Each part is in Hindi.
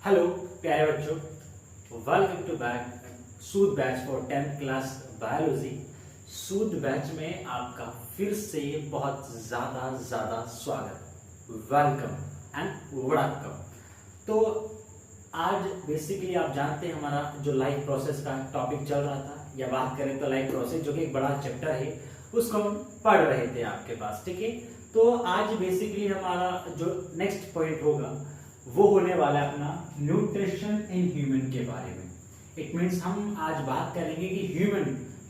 हेलो प्यारे बच्चों, welcome to back Sood batch for 10th class biology. Sood batch में आपका फिर से बहुत ज्यादा स्वागत, वेलकम एंड वेलकम। तो आज बेसिकली आप जानते हैं हमारा जो लाइफ प्रोसेस का टॉपिक चल रहा था, या बात करें तो लाइफ प्रोसेस जो कि एक बड़ा चैप्टर है, उसको हम पढ़ रहे थे आपके पास। ठीक है, तो आज बेसिकली हमारा जो नेक्स्ट पॉइंट होगा वो होने वाला है अपना न्यूट्रिशन इन ह्यूमन के बारे में। इट मीन्स हम आज बात करेंगे कि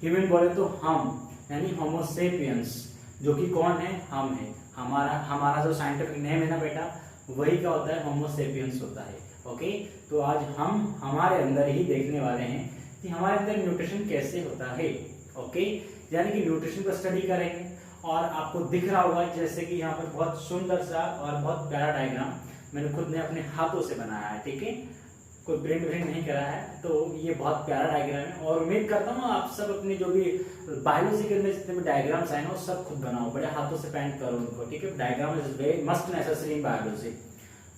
ह्यूमन बोले तो हम, यानी होमो सेपियंस, जो कि कौन है, हम है। हमारा जो साइंटिफिक नेम है ना बेटा, वही क्या होता है, होमो सेपियंस होता है। ओके, तो आज हम हमारे अंदर ही देखने वाले हैं कि हमारे अंदर न्यूट्रिशन कैसे होता है। ओके, यानी कि न्यूट्रिशन को स्टडी करेंगे। और आपको दिख रहा होगा जैसे कि यहाँ पर बहुत सुंदर सा और बहुत प्यारा डायग्राम मैंने खुद ने अपने हाथों से बनाया है। ठीक है, कोई प्रिंट नहीं करा है, तो ये बहुत प्यारा डायग्राम है। और उम्मीद करता हूँ आप सब अपने जो भी बायोलॉजी के अंदर जितने भी डायग्राम्स आए ना, वो सब खुद बनाओ, बड़े हाथों से पेंट करो उनको। ठीक है, diagram is very must necessary in biology.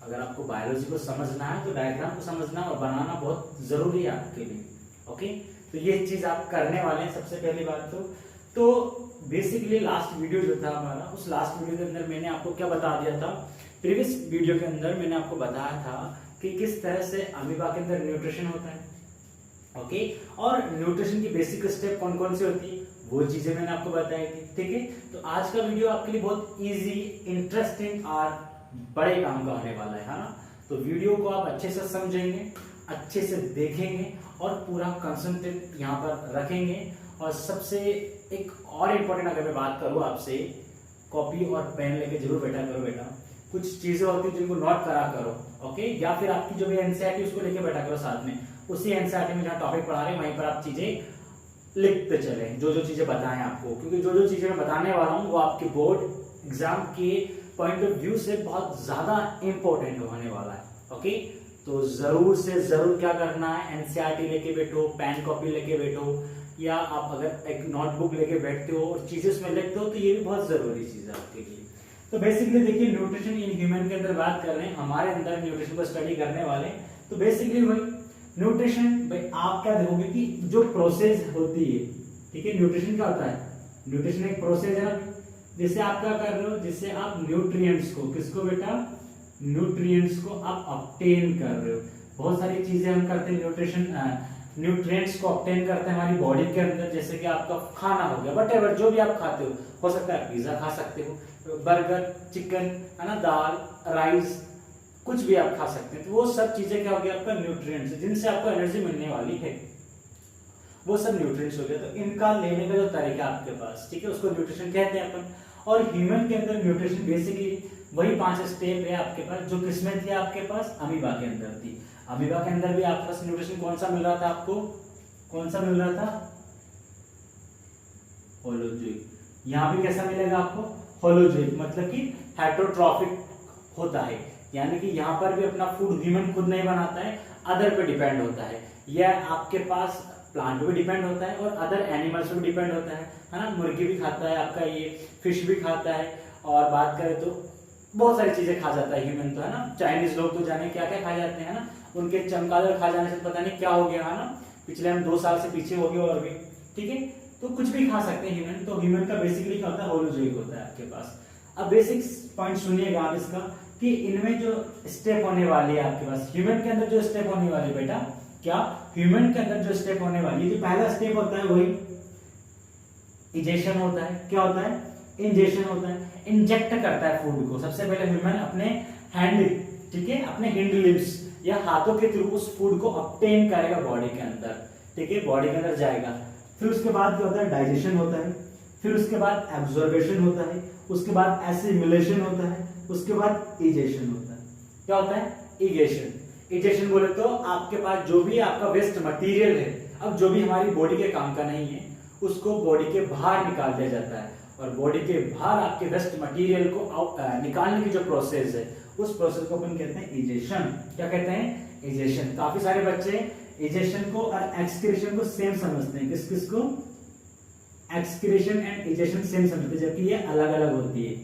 अगर आपको बायोलॉजी को समझना है तो डायग्राम को समझना और बनाना बहुत जरूरी है आपके लिए। ओके, तो ये चीज आप करने वाले हैं। सबसे पहली बात तो बेसिकली लास्ट वीडियो जो था हमारा, उस लास्ट वीडियो के अंदर मैंने आपको क्या बता दिया था, प्रीवियस वीडियो के अंदर मैंने आपको बताया था कि किस तरह से अमीबा के अंदर न्यूट्रिशन होता है। ओके, और न्यूट्रिशन की बेसिक स्टेप कौन कौन सी होती है, वो चीजें मैंने आपको बताई थी। ठीक है, तो आज का वीडियो आपके लिए बहुत इजी, इंटरेस्टिंग और बड़े काम का होने वाला है ना। तो वीडियो को आप अच्छे से समझेंगे, अच्छे से देखेंगे और पूरा कंसंट्रेट यहाँ पर रखेंगे। और सबसे एक और इम्पोर्टेंट अगर मैं बात करूँ आपसे, कॉपी और पेन लेके जरूर बैठा करो बेटा। कुछ चीजें होती है जिनको नोट करा करो। ओके, या फिर आपकी जो भी एनसीईआरटी उसको लेके बैठा करो साथ में। उसी एनसीईआरटी में जहाँ टॉपिक पढ़ा रहे हैं वहीं पर आप चीजें लिखते चले, जो जो चीजें बताएं आपको, क्योंकि जो जो चीजें मैं बताने वाला हूँ वो आपके बोर्ड एग्जाम के पॉइंट ऑफ व्यू से बहुत ज्यादा इंपॉर्टेंट होने वाला है। ओके, तो जरूर से जरूर क्या करना है, एनसीईआरटी लेके बैठो, पेन कॉपी लेके बैठो, या आप अगर एक नोटबुक लेके बैठते हो और चीजें उसमें लिखते हो, तो ये भी बहुत जरूरी चीज है आपके लिए। तो बेसिकली देखिए, न्यूट्रिशन इन ह्यूमन के अंदर बात कर रहे हैं, हमारे अंदर न्यूट्रिशन को स्टडी करने वाले। तो बेसिकली भाई न्यूट्रिशन, भाई आप क्या देखोगे कि जो प्रोसेस होती है, ठीक है, न्यूट्रिशन क्या होता है, न्यूट्रिशन एक प्रोसेस है ना, जिससे आप क्या कर रहे हो, जिससे आप न्यूट्रिएंट्स को, किसको बेटा, न्यूट्रिएंट्स को आप ऑब्टेन कर रहे हो। बहुत सारी चीजें हम करते हैं, न्यूट्रिएंट्स को ऑब्टेन करते हैं हमारी बॉडी के अंदर। जैसे कि आपका खाना हो गया, वटेवर जो भी आप खाते हो सकता है पिज्जा खा सकते हो, बर्गर, चिकन, है ना, दाल, राइस, कुछ भी आप खा सकते हैं। तो वो सब चीजें क्या हो गया, आपका न्यूट्रिएंट्स, जिनसे आपको एनर्जी मिलने वाली है, वो सब न्यूट्रिएंट्स हो गया। तो इनका लेने का जो तरीका आपके पास, ठीक है, उसको न्यूट्रिशन कहते हैं अपन। और ह्यूमन के अंदर न्यूट्रिशन बेसिकली वही 5 स्टेप है आपके पास, जो किसमें थी आपके पास, अमीबा के अंदर थी। अमीबा के अंदर भी आपके पास न्यूट्रिशन कौन सा मिल रहा था आपको, कौन सा मिल रहा था, होलोजोइक। यहाँ भी कैसा मिलेगा आपको, होलोजोइक, मतलब कि हेटरोट्रॉफिक होता है, यानी कि यहाँ पर भी अपना फूड ह्यूमन खुद नहीं बनाता है, अदर पे डिपेंड होता है। यह आपके पास प्लांट पे भी डिपेंड होता है और अदर एनिमल्स पे भी डिपेंड होता है ना। मुर्गी भी खाता है आपका, ये फिश भी खाता है, और बात करें तो बहुत सारी चीजें खा जाता है ह्यूमन, तो है ना। चाइनीज लोग तो जाने क्या क्या खा जाते हैं ना, उनके चमगादड़ खा जाने से पता नहीं क्या हो गया है ना, पिछले हम 2 साल से पीछे हो गए और भी। ठीक है, तो कुछ भी खा सकते हैं ह्यूमन। तो ह्यूमन का बेसिकली क्या होता है, होलोजोइक होता है आपके पास। अब बेसिक पॉइंट सुनिएगा आप इसका, कि इनमें जो स्टेप होने वाली है आपके पास, ह्यूमन के अंदर जो स्टेप होने वाली है बेटा, क्या, ह्यूमन के अंदर जो स्टेप होने वाली है, जो पहला स्टेप होता है वही इजेशन होता है। क्या होता है, इंजेक्शन होता है, इंजेक्ट करता है फूड को। सबसे पहले ह्यूमन अपने हैंड, ठीक है, अपने हिंड लिप्स या हाथों के थ्रू उस फूड को ऑब्टेन करेगा बॉडी के अंदर। ठीक है, बॉडी के अंदर जाएगा। फिर उसके बाद क्या होता है, डाइजेशन होता है। फिर उसके बाद एब्जॉर्बेशन होता है। उसके बाद एसिमिलेशन होता है। उसके बाद इजेशन होता है। क्या होता है, इजेशन। इजेशन बोले तो आपके पास जो भी आपका वेस्ट मटेरियल है, अब जो भी हमारी बॉडी के काम का नहीं है, उसको बॉडी के बाहर निकाल दिया जाता है। और बॉडी के बाहर आपके वेस्ट मटेरियल को निकालने की जो प्रोसेस है, उस प्रोसेस को अपन कहते हैं इजेशन। क्या कहते हैं, इजेशन। काफी सारे बच्चे इजेशन को और एक्सक्रीशन को सेम समझते हैं। किस किस को, एक्सक्रीशन एंड इजेशन सेम समझते हैं, जबकि ये अलग अलग होती है।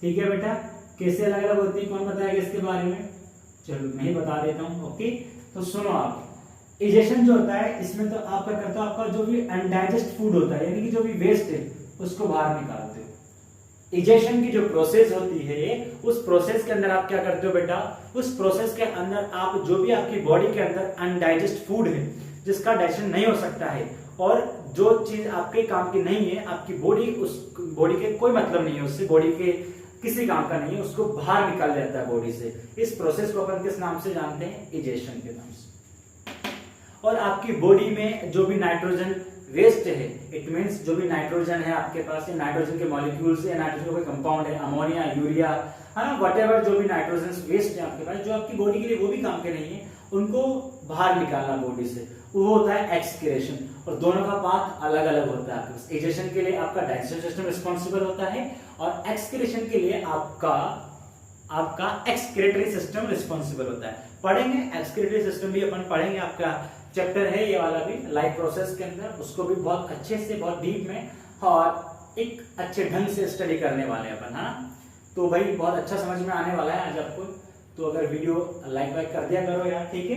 ठीक है बेटा, कैसे अलग अलग होती है, कौन बताएगा इसके बारे में, चलो मैं ही बता देता हूँ। ओके, तो सुनो आप, इजेशन जो होता है इसमें तो आप क्या करते हो, आपका जो भी अनडाइजेस्ट फूड होता है यानी कि जो भी वेस्ट है उसको बाहर निकालते हो। इजेशन की जो प्रोसेस होती है उस प्रोसेस के अंदर आप क्या करते हो बेटा, उस प्रोसेस के अंदर आप जो भी आपकी बॉडी के अंदर अनडाइजेस्ट फूड है जिसका डाइजेशन नहीं हो सकता है और जो चीज आपके काम की नहीं है, आपकी बॉडी उस बॉडी के कोई मतलब नहीं है उससे, बॉडी के किसी काम का नहीं है, उसको बाहर निकाल देता है बॉडी से। इस प्रोसेस को अपन किस नाम से जानते हैं, इजेशन के नाम से। और आपकी बॉडी में जो भी नाइट्रोजन वेस्ट है, इट मींस जो भी नाइट्रोजन है आपके पास, नाइट्रोजन के मॉलिक्यूल्स या नाइट्रोजन का कोई कंपाउंड है, अमोनिया, यूरिया, है ना, व्हाटएवर जो भी नाइट्रोजन वेस्ट है आपके पास, जो आपकी बॉडी के लिए वो भी काम के नहीं है, उनको बाहर निकालना बॉडी से, वो होता है एक्सक्रीशन। और दोनों का पाथ अलग अलग होता है आपके पास। इजेशन के लिए आपका डाइजेस्टिव सिस्टम रिस्पॉन्सिबल होता है और एक्सक्रीशन के लिए आपका एक्सक्रीटरी सिस्टम रिस्पॉन्सिबल होता है। पढ़ेंगे एक्सक्रीटरी सिस्टम भी अपन पढ़ेंगे, आपका चैप्टर है ये वाला भी लाइफ प्रोसेस के अंदर, उसको भी बहुत अच्छे से, बहुत डीप में और एक अच्छे ढंग से स्टडी करने वाले हैं अपन, है ना। तो भाई बहुत अच्छा समझ में आने वाला है आज आपको, तो अगर वीडियो लाइक वाइक कर दिया करो यार, ठीक है।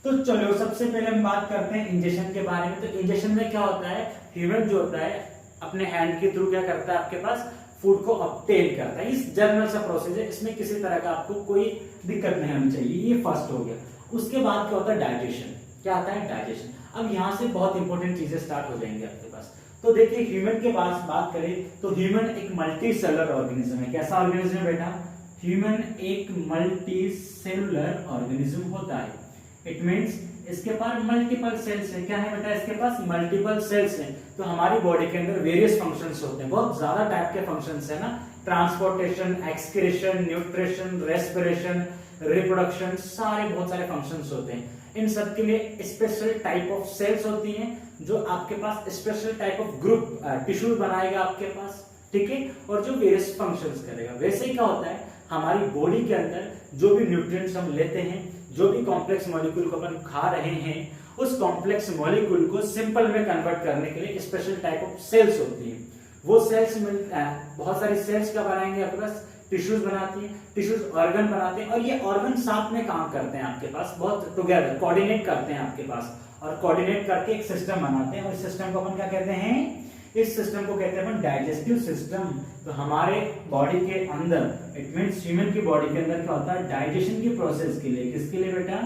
तो चलो सबसे पहले हम बात करते हैं इंजेक्शन के बारे में। तो इंजेक्शन में क्या होता है, ह्यूमन जो होता है अपने हैंड के थ्रू क्या करता है, आपके पास फूड को ऑब्टेन करता है। इस जनरल सा प्रोसेस है, इसमें किसी तरह का आपको कोई दिक्कत नहीं होनी चाहिए, ये फर्स्ट हो गया। उसके बाद क्या होता है, डाइजेशन। क्या आता है, डाइजेशन। अब यहाँ से बहुत इंपॉर्टेंट चीजें स्टार्ट हो जाएंगी आपके पास। तो देखिए ह्यूमन के पास बात करें तो ह्यूमन एक मल्टी सेलुलर ऑर्गेनिज्म है। कैसा ऑर्गेनिज्म है बेटा, ह्यूमन एक मल्टी सेलुलर ऑर्गेनिज्म होता है। इट मींस इसके पास मल्टीपल सेल्स है। क्या है बेटा, इसके पास मल्टीपल सेल्स हैं। तो हमारी बॉडी के अंदर वेरियस फंक्शंस होते हैं, बहुत ज्यादा टाइप के फंक्शंस है ना, transportation, excretion, nutrition, respiration, reproduction, सारे बहुत सारे फंक्शंस होते हैं। इन सब के लिए स्पेशल टाइप ऑफ सेल्स होती हैं जो आपके पास special type of group tissue बनाएगा आपके पास, ठीक है, और जो वेरियस फंक्शंस करेगा। वैसे ही क्या होता है, हमारी बॉडी के अंदर जो भी न्यूट्रिएंट्स हम लेते हैं, जो भी कॉम्प्लेक्स मॉलिक्यूल को अपन खा रहे हैं, उस कॉम्प्लेक्स मॉलिक्यूल को सिंपल में कन्वर्ट करने के लिए स्पेशल टाइप ऑफ सेल्स होती हैं। वो सेल्स बहुत सारी सेल्स का बनाएंगे आपके पास, टिश्यूज बनाती है, टिश्यूज ऑर्गन बनाते हैं और ये ऑर्गन साथ में काम करते हैं आपके पास, बहुत टुगेदर कोऑर्डिनेट करते हैं आपके पास, और कोऑर्डिनेट करके एक सिस्टम बनाते हैं। और इस सिस्टम को अपन क्या कहते हैं, इस सिस्टम को कहते हैं अपन डाइजेस्टिव सिस्टम। तो हमारे बॉडी के अंदर, इट मींस ह्यूमन की बॉडी के अंदर क्या होता है, डाइजेशन की प्रोसेस के लिए, किसके लिए बेटा,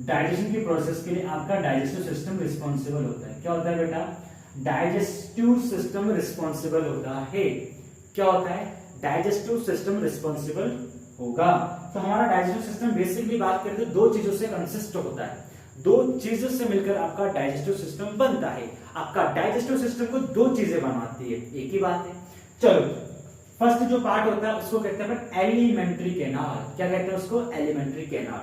डाइजेशन की प्रोसेस के लिए आपका डाइजेस्टिव सिस्टम रिस्पॉन्सिबल होता है। क्या होता है बेटा, डाइजेस्टिव सिस्टम रिस्पॉन्सिबल होता है। क्या होता है, डाइजेस्टिव सिस्टम रिस्पॉन्सिबल होगा। तो हमारा डाइजेस्टिव सिस्टम बेसिकली बात करें तो दो चीजों से कंसिस्ट होता है, दो चीजों से मिलकर आपका डाइजेस्टिव सिस्टम बनता है। आपका डाइजेस्टिव सिस्टम को दो चीजें बनाती है, एक ही बात है। चलो फर्स्ट जो पार्ट होता है उसको कहते हैं एलिमेंट्री कैनाल। क्या कहते हैं उसको, एलिमेंट्री कैनाल।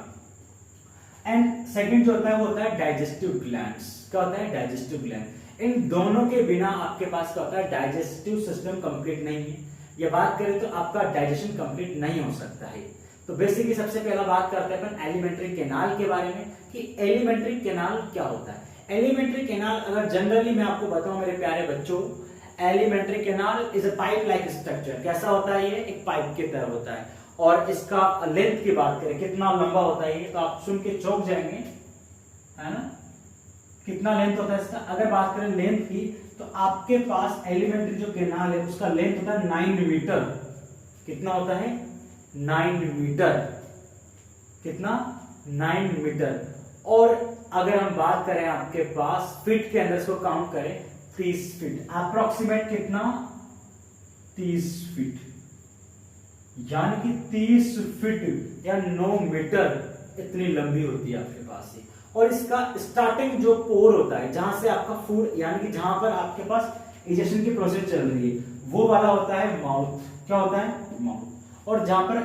एंड सेकंड जो होता है वो होता है डाइजेस्टिव ग्लैंड्स। क्या होता है, डाइजेस्टिव ग्लैंड। इन दोनों के बिना आपके पास क्या होता है, डाइजेस्टिव सिस्टम कंप्लीट नहीं है। ये बात करें तो आपका डाइजेशन कंप्लीट नहीं हो सकता है। तो बेसिकली सबसे पहला बात करते हैं अपन एलिमेंट्री कैनाल के बारे में कि एलिमेंट्री कैनाल क्या होता है। एलिमेंट्री कैनाल अगर जनरली मैं आपको बताऊं मेरे प्यारे बच्चों, alimentary canal is a pipe like structure. कैसा होता है, ये एक पाइप की तरह होता है। और इसका लेंथ की बात करें कितना लंबा होता है ये, तो आप सुन के चौंक जाएंगे, है ना, कितना लेंथ होता है इसका। अगर बात करें लेंथ की तो आपके पास एलिमेंट्री जो कैनाल है उसका लेंथ होता है 9 मीटर। कितना होता है, 9 मीटर। कितना, 9 मीटर। और अगर हम बात करें आपके पास फीट के अंदर इसको काउंट करें 30 फीट, अप्रोक्सीमेट कितना, 30 फीट, यानी कि 30 फीट या 9 मीटर इतनी लंबी होती है आपके पास से। और इसका स्टार्टिंग जो पोर होता है जहां से आपका फूड, यानी कि जहां पर आपके पास इजेशन की प्रोसेस चल रही है, वो वाला होता है माउथ। क्या होता है, माउथ। और जहां पर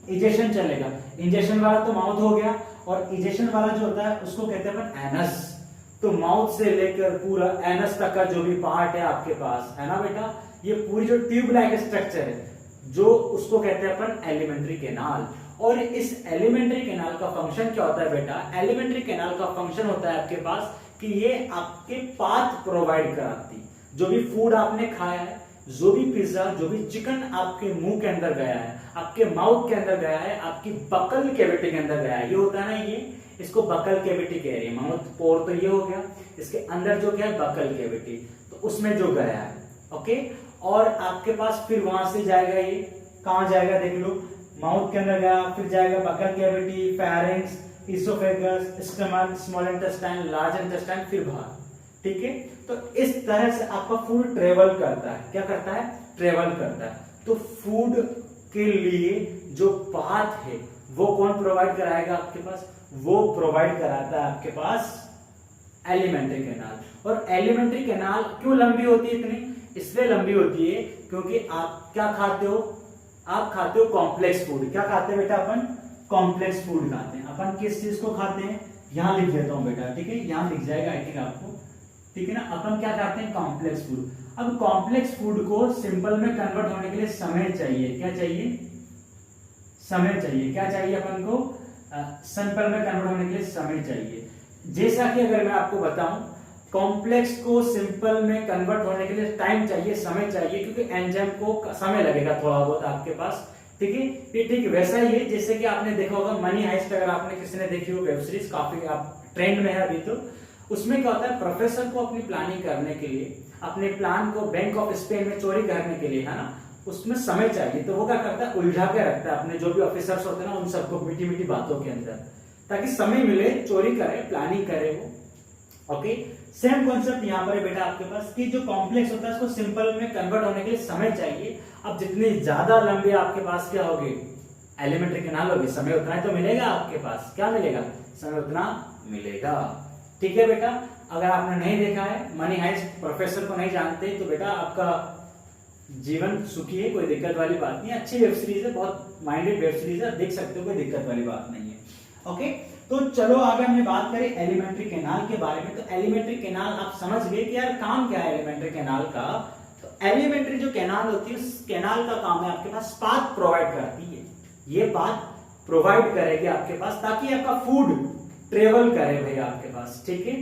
इजेशन चलेगा, इंजेक्शन वाला तो माउथ हो गया, और इजेशन वाला जो होता है उसको कहते हैं अपन एनस। तो माउथ से लेकर पूरा एनस तक का जो भी पार्ट है आपके पास, है ना बेटा, ये पूरी जो ट्यूब लाइक स्ट्रक्चर है जो उसको कहते हैं अपन एलिमेंट्री कैनाल। और इस एलिमेंट्री कैनाल का फंक्शन क्या होता है बेटा, एलिमेंट्री कैनाल का फंक्शन होता है आपके पास कि ये आपके पाथ प्रोवाइड कराती, जो भी फूड आपने खाया है, जो भी पिज्जा, जो भी चिकन आपके मुंह के अंदर गया है, आपके माउथ के अंदर गया है, आपकी बकल कैविटी के अंदर गया है, ये होता है ना, ये इसको बकल कैविटी कह रही है। माउथ पोर तो ये हो गया, इसके अंदर जो क्या है बकल कैविटी, तो उसमें जो गया है, ओके। और आपके पास फिर वहां से जाएगा, ये कहां जाएगा देख लो, माउथ के अंदर गया, फिर जाएगा buccal cavity, pharynx, oesophagus, stomach, small intestine, large intestine, फिर बाहर, ठीक है। तो इस तरह से आपका फूड ट्रेवल करता है, क्या करता है, ट्रेवल करता है। तो फूड के लिए जो पाथ है वो कौन प्रोवाइड कराएगा आपके पास, वो प्रोवाइड कराता है आपके पास एलिमेंट्री कैनाल। और एलिमेंट्री कैनाल क्यों लंबी होती है इतनी, इसलिए लंबी होती है क्योंकि आप क्या खाते हो, आप खाते हो कॉम्प्लेक्स फूड। क्या खाते हैं बेटा, अपन कॉम्प्लेक्स फूड खाते हैं। अपन किस चीज को खाते हैं, यहां लिख देता हूं बेटा, ठीक है, यहां लिख जाएगा आई थिंक आपको, ठीक है ना। अपन क्या खाते हैं, कॉम्प्लेक्स फूड। अब कॉम्प्लेक्स फूड को सिंपल में कन्वर्ट होने के लिए समय चाहिए, क्या चाहिए, समय चाहिए। क्या चाहिए अपन को, सिंपल में कन्वर्ट होने के लिए समय चाहिए। जैसा कि अगर मैं आपको बताऊं, कॉम्प्लेक्स को सिंपल में कन्वर्ट होने के लिए टाइम चाहिए, समय चाहिए, क्योंकि एंजाइम को समय लगेगा थोड़ा बहुत आपके पास, ठीक है। ये ठीक वैसा ही है जैसे कि आपने देखा होगा मनी हाइस्ट, अगर आपने किसी ने देखी हो वेब सीरीज, काफी आप ट्रेंड में है अभी, तो उसमें क्या होता है, प्रोफेसर को अपनी प्लानिंग करने के लिए, अपने प्लान को बैंक ऑफ स्पेन में चोरी करने के लिए, है ना, उसमें समय चाहिए। तो वो क्या करता है, उलझा के रखता है अपने जो भी ऑफिसर्स होते हैं ना, उन सबको मीठी मीठी बातों के अंदर, ताकि समय मिले, चोरी करे, प्लानिंग करे वो, ओके। सेम कॉन्सेप्ट यहाँ पर है बेटा आपके पास, कि जो कॉम्प्लेक्स होता है उसको सिंपल में कन्वर्ट होने के लिए समय चाहिए। अब जितनी ज्यादा लंबी आपके पास क्या होगी, एलिमेंट्री कैनाल होगी, समय उतना ही तो मिलेगा आपके पास, क्या मिलेगा, समय उतना मिलेगा, ठीक है बेटा। अगर आपने नहीं देखा है मनी हाइस्ट, प्रोफेसर को नहीं जानते, तो बेटा आपका जीवन सुखी है, कोई दिक्कत वाली बात नहीं है। अच्छी वेब सीरीज है, बहुत माइंडेड वेब सीरीज है, देख सकते हो, कोई दिक्कत वाली बात नहीं है, ओके। तो चलो आगे हमने बात करें एलिमेंट्री कैनाल के बारे में। तो एलिमेंट्री कैनाल आप समझ गए कि यार काम क्या है एलिमेंट्री कैनाल का। तो एलिमेंट्री जो कैनाल होती है, उस कैनाल का काम है आपके पास पाथ प्रोवाइड करती है, ये पाथ प्रोवाइड करेगी आपके पास, ताकि आपका फूड ट्रेवल करे भैया आपके पास, ठीक है।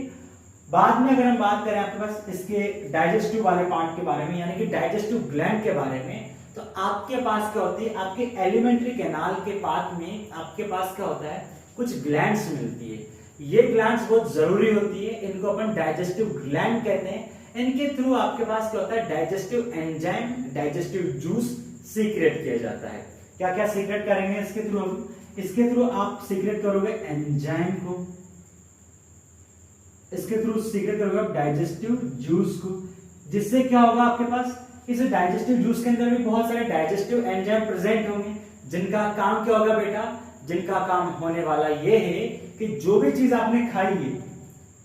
बाद में अगर हम बात करें आपके पास इसके डाइजेस्टिव वाले पार्ट के बारे में, यानी कि डाइजेस्टिव ग्लैंड के बारे में, तो आपके पास क्या होती है, आपके एलिमेंट्री कैनाल के पाथ में आपके पास क्या होता है, कुछ ग्लैंड्स मिलती है। ये ग्लैंड्स बहुत जरूरी होती है, इनको अपन डाइजेस्टिव ग्लैंड कहते हैं। इनके थ्रू आपके पास क्या होता है, digestive enzyme, digestive juice secrete किया जाता है। क्या क्या सीक्रेट करेंगे इसके थ्रू, इसके थ्रू आप सीक्रेट करोगे एंजाइम को, इसके थ्रू सीक्रेट करोगे आप डाइजेस्टिव जूस को, जिससे क्या होगा आपके पास, इस डाइजेस्टिव जूस के अंदर भी बहुत सारे डाइजेस्टिव एंजाइम प्रेजेंट होंगे, जिनका काम क्या होगा बेटा, जिनका काम होने वाला ये है कि जो भी चीज आपने खाई है,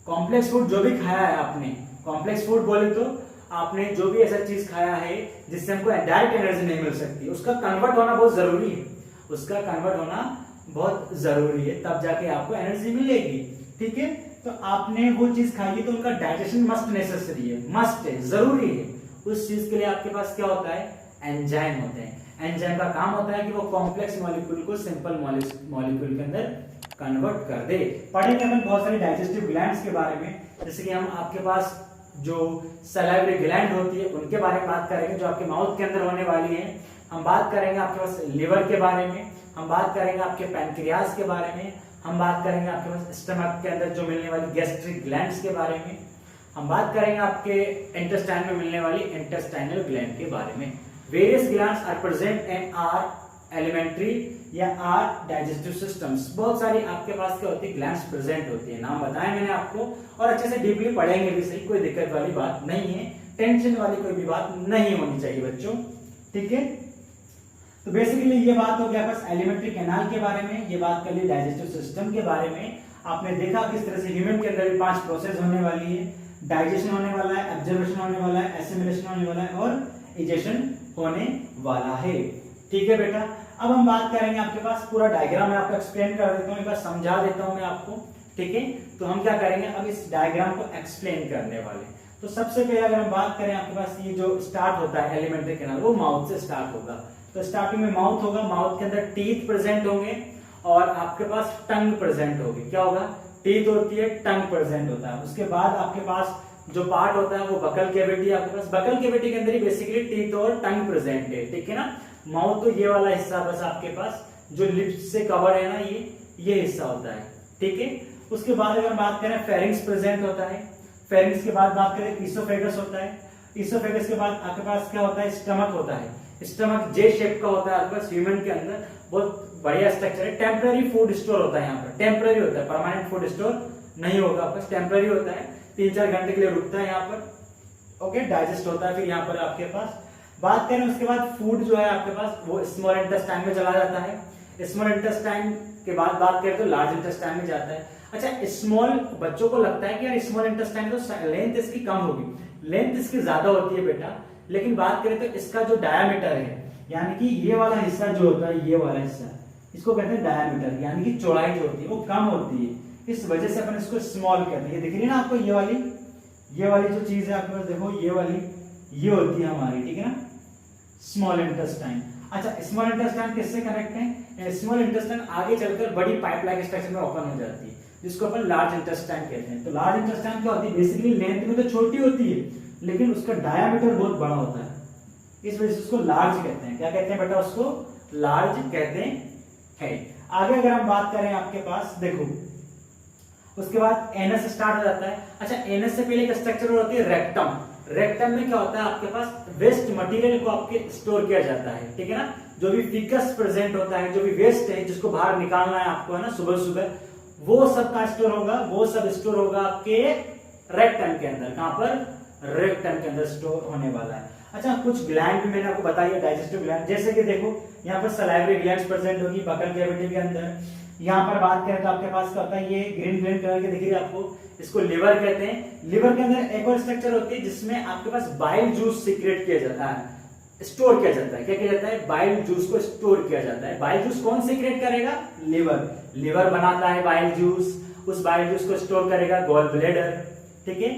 कॉम्प्लेक्स फूड जो भी खाया है आपने, कॉम्प्लेक्स फूड बोले तो आपने जो भी ऐसा चीज खाया है जिससे हमको डायरेक्ट एनर्जी नहीं मिल सकती, उसका कन्वर्ट होना बहुत जरूरी है, उसका कन्वर्ट होना बहुत जरूरी है, तब जाके आपको एनर्जी मिलेगी, ठीक है। तो आपने वो चीज खाई है तो उनका डाइजेशन मस्ट नेसेसरी है, मस्ट है, जरूरी है। उस चीज के लिए आपके पास क्या होता है, एंजाइम होते हैं। एंजाइम का काम होता है कि वो कॉम्प्लेक्स मॉलिक्यूल को सिंपल मॉलिक्यूल के अंदर कन्वर्ट कर दे। पढ़ेंगे अपन बहुत सारे डाइजेस्टिव ग्लैंड्स के बारे में, जैसे कि हम आपके पास जो सलाइवरी ग्लैंड होती है उनके बारे में बात करेंगे, जो आपके माउथ के अंदर होने वाली है। हम बात करेंगे आपके पास लिवर के बारे में, हम बात करेंगे आपके पैनक्रियाज के बारे में, हम बात करेंगे आपके पास स्टमक के अंदर जो मिलने वाली गैस्ट्रिक ग्लैंड्स के बारे में, हम बात करेंगे आपके इंटेस्टाइन में मिलने वाली इंटेस्टाइनल ग्लैंड के बारे में। Various glands are present in our alimentary या आर डाइजेस्टिव सिस्टम्स। बहुत सारी आपके पास क्या होती है, ग्लैंड्स प्रेजेंट होती है, नाम बताया मैंने आपको, और अच्छे से डीपली पढ़ेंगे भी सही, कोई दिक्कत वाली बात नहीं है, टेंशन वाली कोई भी बात नहीं होनी चाहिए बच्चों, ठीक है। तो बेसिकली ये बात हो गया बस एलिमेंट्री कैनाल के बारे में, ये बात कर ली डाइजेस्टिव सिस्टम के बारे में। आपने देखा किस तरह से ह्यूमन के अंदर भी 5 प्रोसेस होने वाली है, डाइजेशन होने वाला है, एब्जॉर्प्शन होने वाला है, एसिमिलेशन होने वाला है और इजेशन होने वाला है, ठीक है बेटा। अब हम बात करेंगे आपके पास पूरा डायग्राम मैं आपको एक्सप्लेन कर देता हूँ, एक बार समझा देता हूँ मैं आपको, ठीक है। तो हम क्या करेंगे, अब इस डायग्राम को एक्सप्लेन करने वाले। तो सबसे पहले अगर हम बात करें आपके पास ये जो स्टार्ट होता है एलिमेंट्री कैनाल, वो माउथ से स्टार्ट होगा। तो स्टार्टिंग में माउथ होगा, माउथ के अंदर टीथ प्रेजेंट होंगे और आपके पास टंग प्रेजेंट होगी। क्या होगा, टीथ होती है, टंग प्रेजेंट होता है। उसके बाद आपके पास जो पार्ट होता है वो बकल कैविटी आपके पास, बकल कैविटी के अंदर ही बेसिकली टीथ और टंग प्रेजेंट है, ठीक है ना। माउथ तो ये वाला हिस्सा बस आपके पास जो लिप्स से कवर है ना, ये हिस्सा होता है, ठीक है। उसके बाद अगर बात करें फेरिंग्स प्रेजेंट होता है, फेरिंग्स के बाद बात करें ईसोफेगस होता है, ईसोफेगस के बाद आपके पास क्या होता है, स्टमक होता है। स्टमक जे शेप का होता है आपके पास ह्यूमन के अंदर, बहुत बढ़िया स्ट्रक्चर है। टेम्पररी फूड स्टोर होता है यहाँ पर, टेम्पररी होता है, परमानेंट फूड स्टोर नहीं होगा आपके पास, टेम्पररी होता है, 3-4 घंटे के लिए रुकता है यहाँ पर, ओके, डाइजेस्ट होता है फिर यहाँ पर आपके पास। बात करें उसके बाद फूड जो है आपके पास वो स्मॉल इंटेस्टाइन में चला जाता है। स्मॉल इंटेस्टाइन के बाद बात करें तो लार्ज इंटेस्टाइन में जाता है। अच्छा, स्मॉल बच्चों को लगता है कि यार स्मॉल इंटेस्टाइन तो लेंथ इसकी कम होगी, लेंथ इसकी ज्यादा होती है बेटा, लेकिन बात करें तो इसका जो डायामीटर है, यानी कि ये वाला हिस्सा जो होता है, ये वाला हिस्सा, इसको कहते हैं डायामीटर, यानी कि चौड़ाई जो होती है वो कम होती है, इस वजह से अपन इसको स्मॉल कहते हैं। ये दिख रही है ना आपको, ये वाली जो चीज है आपके पास, देखो ये वाली, ये होती है हमारी, ठीक है ना, स्मॉल इंटेस्टाइन। अच्छा, स्मॉल इंटेस्टाइन किससे कनेक्ट है? स्मॉल इंटेस्टाइन आगे चलकर बड़ी पाइप लाइक स्ट्रक्चर में ओपन हो जाती है, जिसको अपन लार्ज इंटेस्टाइन कहते हैं। तो लार्ज इंटेस्टाइन क्या होती है, बेसिकली लेंथ में तो छोटी होती है, लेकिन उसका डायामीटर बहुत बड़ा होता है, इस वजह से उसको लार्ज कहते हैं। क्या कहते हैं बेटा? उसको लार्ज कहते हैं। आगे अगर हम बात करें आपके पास, देखो उसके बाद एनस स्टार्ट हो जाता है। अच्छा, एनस से पहले एक स्ट्रक्चर होती है रेक्टम। रेक्टम में क्या होता है आपके पास, वेस्ट मटेरियल को आपके स्टोर किया जाता है, ठीक है ना। जो भी फिकस प्रेजेंट होता है, जो भी वेस्ट है जिसको बाहर निकालना है आपको, है ना, सुबह सुबह, वो सब का स्टोर होगा, वो सब स्टोर होगा आपके रेक्टम के अंदर। कहां पर? रेक्टम के अंदर स्टोर होने वाला है। अच्छा, कुछ ग्लैंड भी मैंने आपको बताया, डाइजेस्टिव ग्लैंड, जैसे कि देखो यहाँ पर सलाइवरी ग्लैंड्स प्रेजेंट होगी बकल कैविटी के अंदर। यहाँ पर बात करें तो आपके पास क्या होता है, ये ग्रीन ग्रीन कलर के दिख रही है आपको, इसको लिवर कहते हैं। लिवर के अंदर एक और स्ट्रक्चर होती है जिसमें आपके पास बाइल जूस सीक्रेट किया जाता है, स्टोर किया जाता है। क्या किया जाता है? बाइल जूस को स्टोर किया जाता है। बाइल जूस कौन सीक्रेट करेगा? लिवर। लिवर बनाता है बाइल जूस, उस बाइल जूस को स्टोर करेगा गॉल ब्लैडर, ठीक है।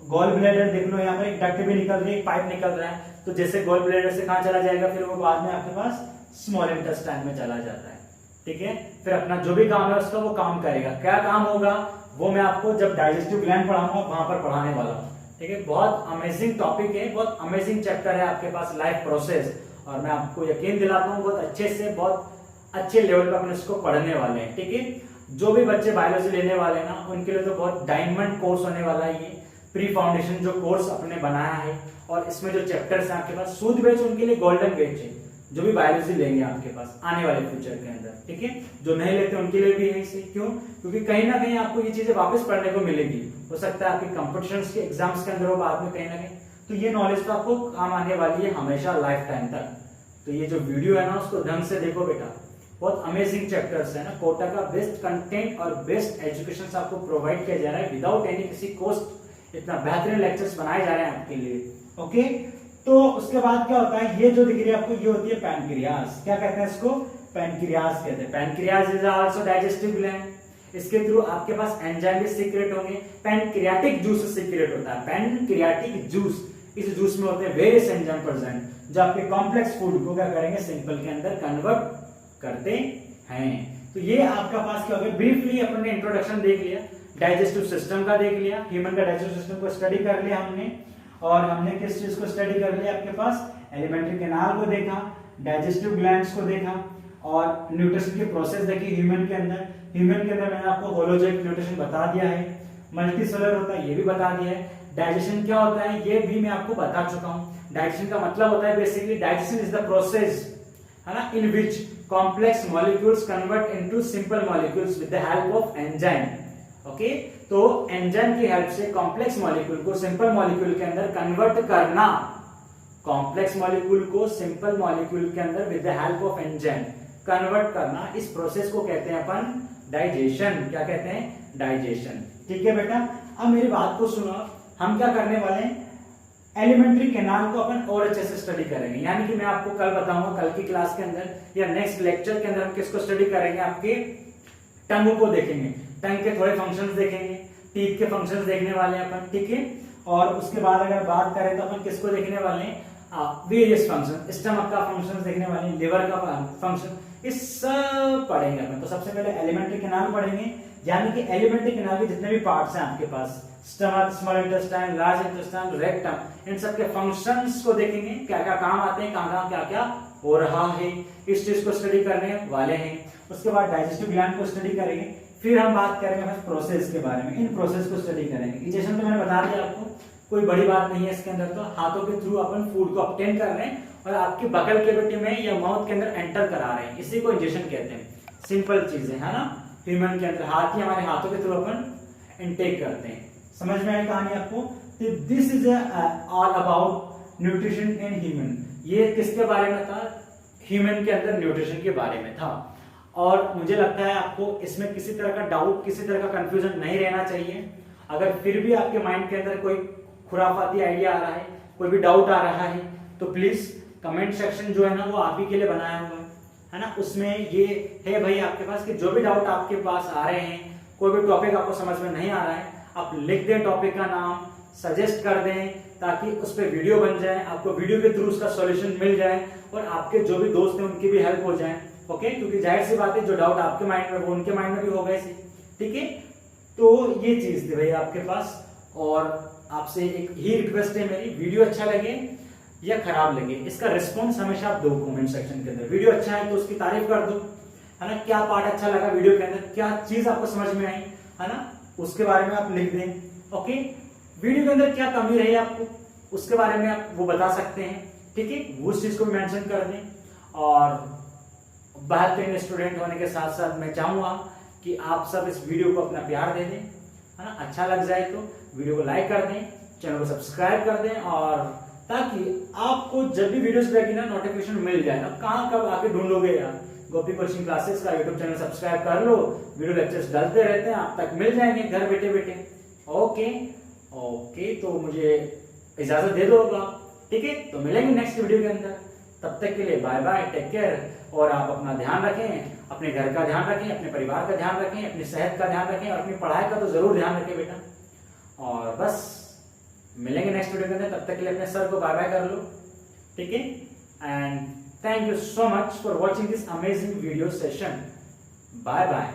गॉल ब्लैडर देख लो, यहाँ पर एक डक्ट भी निकल रही है, एक पाइप निकल रहा है, तो जैसे गॉल ब्लैडर से कहां चला जाएगा, फिर वो बाद में आपके पास स्मॉल इंटेस्टाइन में चला जाता है, ठीक है। फिर अपना जो भी काम है उसका वो काम करेगा। क्या काम होगा वो मैं आपको जब डाइजेस्टिव ग्लैंड पढ़ाऊंगा वहां पर पढ़ाने वाला हूं, ठीक है। बहुत अमेजिंग टॉपिक है, बहुत अमेजिंग चैप्टर है आपके पास, लाइफ प्रोसेस, और मैं आपको यकीन दिलाता हूँ बहुत अच्छे से, बहुत अच्छे लेवल पर अपने इसको पढ़ने वाले हैं, ठीक है। जो भी बच्चे बायोलॉजी लेने वाले हैं ना, उनके लिए तो बहुत डायमंड कोर्स होने वाला है ये प्री फाउंडेशन जो कोर्स अपने बनाया है। और इसमें जो चैप्टर्स हैं आपके पास, सूद बैच उनके लिए गोल्डन बैच है, जो भी बायोलॉजी लेंगे आपके पास आने वाले फ्यूचर के अंदर, ठीक है। जो नहीं लेते उनके लिए भी है इसे, क्यों? क्योंकि कहीं ना कहीं आपको ये चीजें वापस पढ़ने को मिलेगी। हो सकता है आपके कंपटीशंस के एग्जाम्स के अंदर हो बाद में कहीं ना कहीं, तो ये नॉलेज तो आपको काम आने वाली है हमेशा, लाइफ टाइम तक। तो ये जो वीडियो है ना, उसको ढंग से देखो बेटा, बहुत अमेजिंग चैप्टर्स है ना। कोटा का बेस्ट कंटेंट और बेस्ट एजुकेशन आपको प्रोवाइड किया जा रहा है विदाउट एनी किसी कॉस्ट। इतना बेहतरीन लेक्चर्स बनाए जा रहे हैं आपके लिए, ओके। तो उसके बाद क्या होता है, ये जो दिख रही है आपको, ये होती है पैनक्रियाज। क्या कहते हैं इसको? पैनक्रियाज कहते हैं। Pancreas is also digestive gland. इसके थ्रू आपके पास एंजाइम भी सीक्रेट होंगे। पैनक्रियाटिक जूस सीक्रेट होता है, पैनक्रियाटिक जूस। इस जूस में होते हैं वेरियस एंजाइम प्रेजेंट, जो आपके कॉम्प्लेक्स फूड को क्या करेंगे, सिंपल के अंदर कन्वर्ट करते हैं। तो ये आपका पास क्या हो गया, ब्रीफली अपन ने इंट्रोडक्शन देख लिया, डाइजेस्टिव सिस्टम का देख लिया, ह्यूमन का डाइजेस्टिव सिस्टम को स्टडी कर लिया हमने। और हमने किस चीज को स्टडी कर लिया, आपके पास एलिमेंट्री कैनाल को देखा, डाइजेस्टिव ग्लैंड्स को देखा, और न्यूट्रिशन की प्रोसेस देखी ह्यूमन के अंदर। ह्यूमन के अंदर मैंने आपको होलोजोइक न्यूट्रिशन बता दिया है, मल्टीसेलुलर होता है ये भी बता दिया है, डाइजेशन क्या होता है ये भी मैं आपको बता चुका हूं। डाइजेशन का मतलब होता है basically, digestion is the process, है ना, in which complex molecules convert into simple molecules with the help of enzyme, okay. तो एंजाइम की हेल्प से कॉम्प्लेक्स मॉलिक्यूल को सिंपल मॉलिक्यूल के अंदर कन्वर्ट करना, कॉम्प्लेक्स मॉलिक्यूल को सिंपल मॉलिक्यूल के अंदर with the help of enzyme convert करना, इस प्रोसेस को कहते हैं अपन डाइजेशन। क्या कहते हैं? डाइजेशन, ठीक है बेटा। अब मेरी बात को सुनो, हम क्या करने वाले हैं, एलिमेंट्री कैनाल को अपन और अच्छे से स्टडी करेंगे। यानी कि मैं आपको कल बताऊंगा, कल की क्लास के अंदर या नेक्स्ट लेक्चर के अंदर हम किसको स्टडी करेंगे, आपके टंग को देखेंगे, टंग के थोड़े फंक्शंस देखेंगे, टीथ के फंक्शंस देखने वाले हैं अपन, ठीक है। और उसके बाद अगर बात करें तो अपन किसको देखने वाले हैं, वेरियस फंक्शन, स्टमक का फंक्शन देखने वाले हैं, लिवर का फंक्शन, ये सब पढ़ेंगे अपन। तो सबसे पहले एलिमेंट्री कैनाल पढ़ेंगे, यानी कि एलिमेंट्री कैनाल के जितने भी पार्ट्स हैं आपके पास, stomach, small intestine, large intestine, rectum, इन सब के फंक्शंस को देखेंगे, क्या क्या काम आते हैं, कहाँ क्या क्या हो रहा है, इस चीज को स्टडी करने वाले हैं। उसके बाद डाइजेस्टिव ग्लैंड को स्टडी करेंगे, फिर हम बात करेंगे बस प्रोसेस के बारे में, इन प्रोसेस को स्टडी करेंगे। इजेशन तो मैंने बता दिया आपको, कोई बड़ी बात नहीं है इसके अंदर, तो हाथों के थ्रू अपन फूड को ऑब्टेन कर रहे हैं और आपकी बगल कैविटी में या माउथ के अंदर एंटर करा रहे हैं, इसी को इंजेक्शन कहते हैं। सिंपल चीजें है ना, ह्यूमन के अंदर हाथ ही हमारे हाथों के थ्रू अपन इनटेक करते हैं। समझ में आई कहानी आपको? This is all about nutrition in human. ये किसके बारे में था? ह्यूमन के अंदर न्यूट्रिशन के बारे में था। और मुझे लगता है आपको इसमें किसी तरह का डाउट, किसी तरह का कंफ्यूजन नहीं रहना चाहिए। अगर फिर भी आपके माइंड के अंदर कोई खुराफाती आइडिया आ रहा है, कोई भी डाउट आ रहा है, तो प्लीज कमेंट सेक्शन जो है ना वो आप ही के लिए बनाया हुआ है ना, उसमें ये है भाई आपके पास कि जो भी डाउट आपके पास आ रहे हैं, कोई भी टॉपिक आपको समझ में नहीं आ रहा है, आप लिख दें टॉपिक का नाम, सजेस्ट कर दें, ताकि उस पर वीडियो बन जाए, आपको वीडियो के थ्रू उसका सॉल्यूशन मिल जाए और आपके जो भी दोस्त हैं उनकी भी हेल्प हो जाए। ओके, क्योंकि जाहिर सी बात है जो डाउट आपके माइंड में वो उनके माइंड में भी होगा इसी। ठीक है, तो ये चीज थी भाई आपके पास। और आपसे एक ही रिक्वेस्ट है मेरी, वीडियो अच्छा लगे या खराब लगे, इसका रिस्पॉन्स हमेशा आप दो कमेंट सेक्शन के अंदर। वीडियो अच्छा है तो उसकी तारीफ कर दो, है ना, क्या पार्ट अच्छा लगा वीडियो के अंदर, क्या चीज आपको समझ में आई, है ना, उसके बारे में आप लिख दें। ओके, वीडियो के अंदर क्या कमी रही आपको उसके बारे में आप वो बता सकते हैं। ठीक है, वो उस चीज को भी मेंशन कर दें। और बेहतरीन स्टूडेंट होने के साथ साथ मैं चाहूंगा कि आप सब इस वीडियो को अपना प्यार दे दें, है ना, अच्छा लग जाए तो वीडियो को लाइक कर दें, चैनल को सब्सक्राइब कर दें, और ताकि आपको जब भी वीडियोस रहेगी ना नोटिफिकेशन मिल जाए। अब कहाँ कब आके ढूंढोगे यार, गोपी कोचिंग क्लासेस का यूट्यूब चैनल सब्सक्राइब कर लो, वीडियो लेक्चर्स डालते रहते हैं, आप तक मिल जाएंगे घर बैठे बैठे। ओके, तो मुझे इजाजत दे दो आप। ठीक है, तो मिलेंगे नेक्स्ट वीडियो के अंदर, तब तक के लिए बाय बाय, टेक केयर। और आप अपना ध्यान रखें, अपने घर का ध्यान रखें, अपने परिवार का ध्यान रखें, अपनी सेहत का ध्यान रखें, और अपनी पढ़ाई का तो जरूर ध्यान रखें बेटा। और बस मिलेंगे नेक्स्ट वीडियो के अंदर, तब तक के लिए अपने सर को बाय बाय कर लो। ठीक है, and thank you so much for watching this amazing video session. Bye bye.